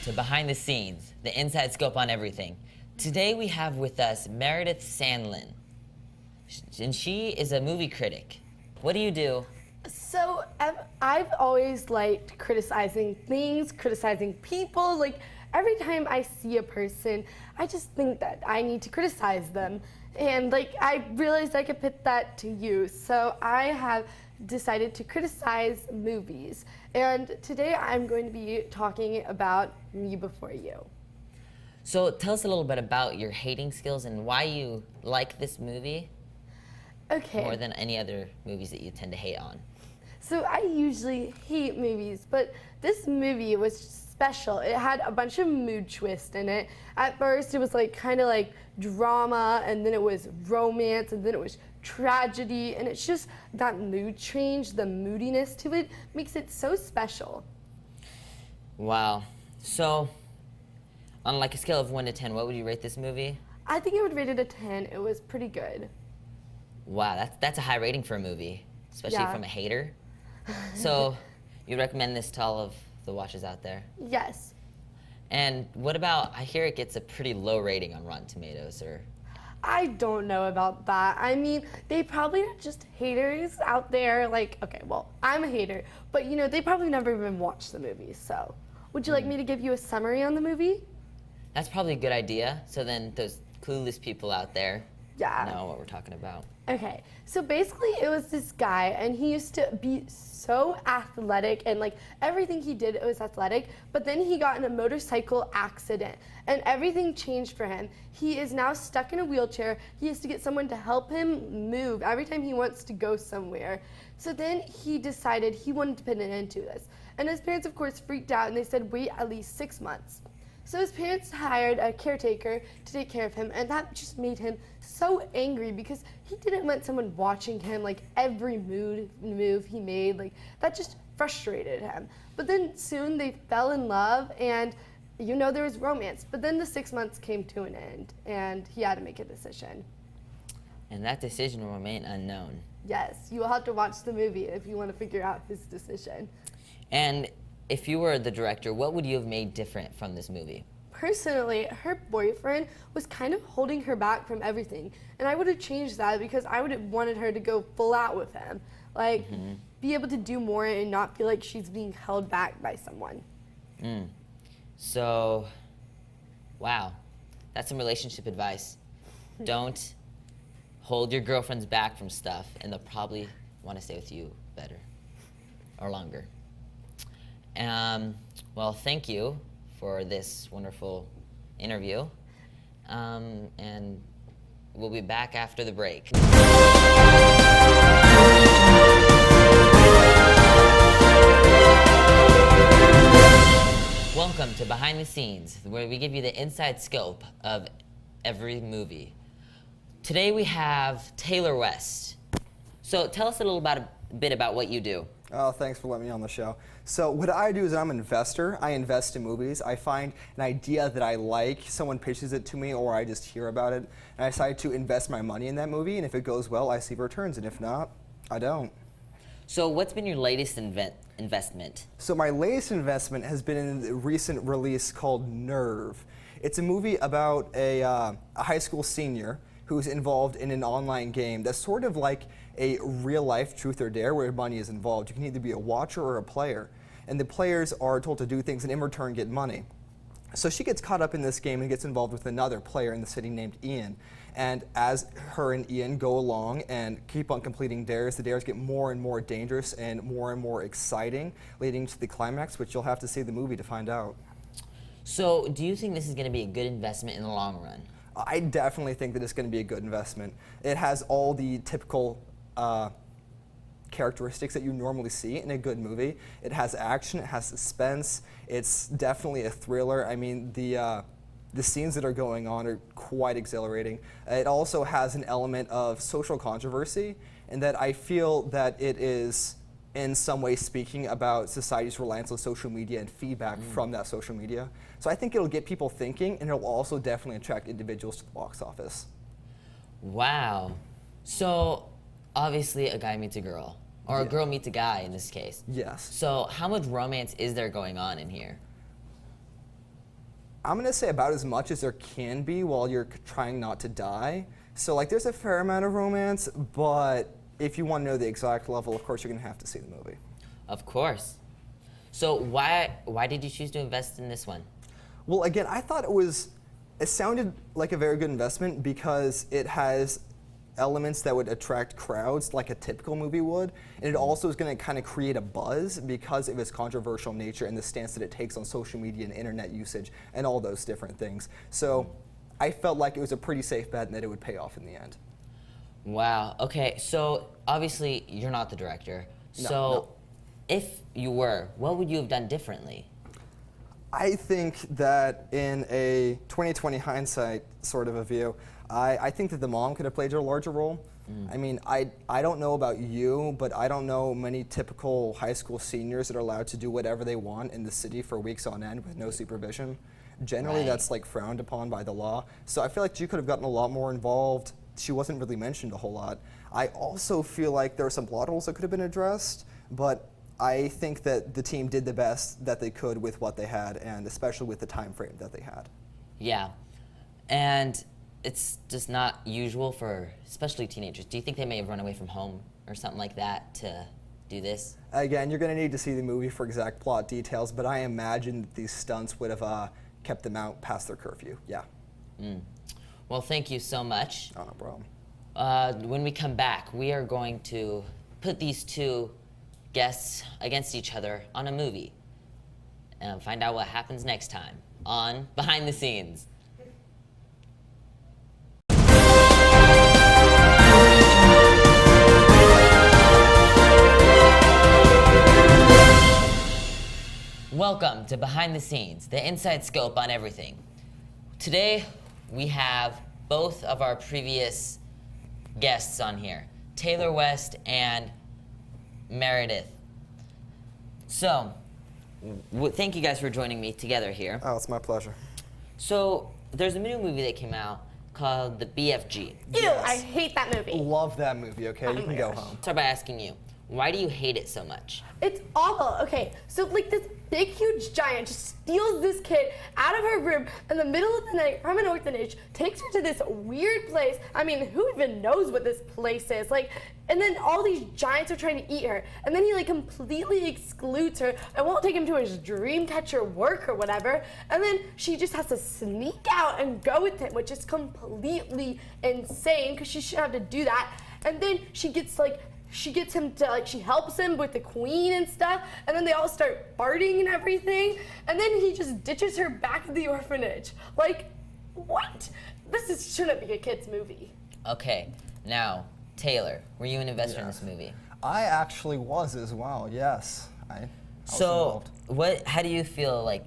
to Behind the Scenes, the inside scope on everything. Today we have with us Meredith Sandlin, and she is a movie critic. What do you do? So I've always liked criticizing things, criticizing people. Like every time I see a person, I just think that I need to criticize them. And like I realized I could put that to use. So I have decided to criticize movies. And today I'm going to be talking about Me Before You. So tell us a little bit about your hating skills and why you like this movie Okay. more than any other movies that you tend to hate on. So I usually hate movies, but this movie was special. It had a bunch of mood twists in it. At first it was like kind of like drama, and then it was romance, and then it was tragedy, and it's just that mood change, the moodiness to it makes it so special. Wow. So, on like a scale of 1 to 10, what would you rate this movie? I think I would rate it a 10. It was pretty good. Wow, that's a high rating for a movie, especially Yeah. from a hater. So, you recommend this to all of the watchers out there? Yes. And what about, I hear it gets a pretty low rating on Rotten Tomatoes, or... I don't know about that. I mean, they probably are just haters out there. Like, okay, well, I'm a hater, but you know, they probably never even watched the movie. So, would you like me to give you a summary on the movie? That's probably a good idea, so then those clueless people out there Yeah. know what we're talking about. Okay, so basically it was this guy, and he used to be so athletic, and like everything he did, it was athletic, but then he got in a motorcycle accident, and everything changed for him. He is now stuck in a wheelchair. He has to get someone to help him move every time he wants to go somewhere. So then he decided he wanted to put an end to this. And his parents, of course, freaked out, and they said, wait at least 6 months. So his parents hired a caretaker to take care of him, and that just made him so angry because he didn't want someone watching him like every move he made. Like that just frustrated him. But then soon they fell in love, and you know there was romance. But then the 6 months came to an end, and he had to make a decision. And that decision will remain unknown. Yes, you will have to watch the movie if you want to figure out his decision. And if you were the director, what would you have made different from this movie? Personally, her boyfriend was kind of holding her back from everything. And I would have changed that because I would have wanted her to go full out with him. Like, be able to do more and not feel like she's being held back by someone. So, wow, that's some relationship advice. Don't hold your girlfriends back from stuff, and they'll probably want to stay with you better or longer. Well, thank you for this wonderful interview, and we'll be back after the break. Welcome to Behind the Scenes, where we give you the inside scope of every movie. Today we have Taylor West. So tell us a little bit about what you do. Oh, thanks for letting me on the show. So what I do is I'm an investor. I invest in movies. I find an idea that I like, someone pitches it to me, or I just hear about it, and I decide to invest my money in that movie, and if it goes well, I see returns, and if not, I don't. So what's been your latest investment? So my latest investment has been in a recent release called Nerve. It's a movie about a high school senior who's involved in an online game that's sort of like a real-life truth or dare where money is involved. You can either be a watcher or a player, and the players are told to do things and in return get money. So she gets caught up in this game and gets involved with another player in the city named Ian. And as her and Ian go along and keep on completing dares, the dares get more and more dangerous and more exciting, leading to the climax, which you'll have to see the movie to find out. So do you think this is going to be a good investment in the long run? I definitely think that it's going to be a good investment. It has all the typical characteristics that you normally see in a good movie. It has action, it has suspense, it's definitely a thriller. I mean, the scenes that are going on are quite exhilarating. It also has an element of social controversy, and that I feel that it is in some way speaking about society's reliance on social media and feedback from that social media. So I think it'll get people thinking, and it'll also definitely attract individuals to the box office. Wow. So obviously a guy meets a girl, or a girl meets a guy in this case. Yes. So how much romance is there going on in here? I'm gonna say about as much as there can be while you're trying not to die. So like there's a fair amount of romance, but if you want to know the exact level, of course you're gonna have to see the movie. Of course. So why did you choose to invest in this one? Well, again, I thought it sounded like a very good investment because it has elements that would attract crowds like a typical movie would, and it also is going to kind of create a buzz because of its controversial nature and the stance that it takes on social media and internet usage and all those different things. So I felt like it was a pretty safe bet and that it would pay off in the end. Wow. Okay. So obviously you're not the director. No, So no. if you were, what would you have done differently? I think that in a 2020 hindsight sort of a view, I think that the mom could have played a larger role. I mean, I don't know about you, but I don't know many typical high school seniors that are allowed to do whatever they want in the city for weeks on end with no supervision. Generally, Right. that's like frowned upon by the law. So I feel like she could have gotten a lot more involved. She wasn't really mentioned a whole lot. I also feel like there were some plot holes that could have been addressed, but I think that the team did the best that they could with what they had, and especially with the time frame that they had. Yeah. And it's just not usual for especially teenagers. Do you think they may have run away from home or something like that to do this? Again, you're going to need to see the movie for exact plot details, but I imagine that these stunts would have kept them out past their curfew. Yeah. Well, thank you so much. Oh, no problem. When we come back, we are going to put these two guests against each other on a movie and find out what happens next time on Behind the Scenes. Welcome to Behind the Scenes, the inside scope on everything. Today, we have both of our previous guests on here, Taylor West and Meredith. So, thank you guys for joining me together here. Oh, it's my pleasure. So, there's a new movie that came out called The BFG. Ew, Yes. I hate that movie. Love that movie, okay? You Oh can my go gosh. home. Start by asking you, why do you hate it so much? It's awful. Okay, so like this big, huge giant just steals this kid out of her room in the middle of the night from an orphanage, takes her to this weird place. I mean, who even knows what this place is? Like, and then all these giants are trying to eat her, and then he like completely excludes her and won't take him to his dream catcher work or whatever. And then she just has to sneak out and go with him, which is completely insane because she shouldn't have to do that. And then she gets him to, like, she helps him with the queen and stuff, and then they all start farting and everything, and then he just ditches her back at the orphanage. Like, what? Shouldn't be a kid's movie. Okay, now, Taylor, were you an investor in this movie? I actually was as well, yes. I was So, involved. how do you feel like,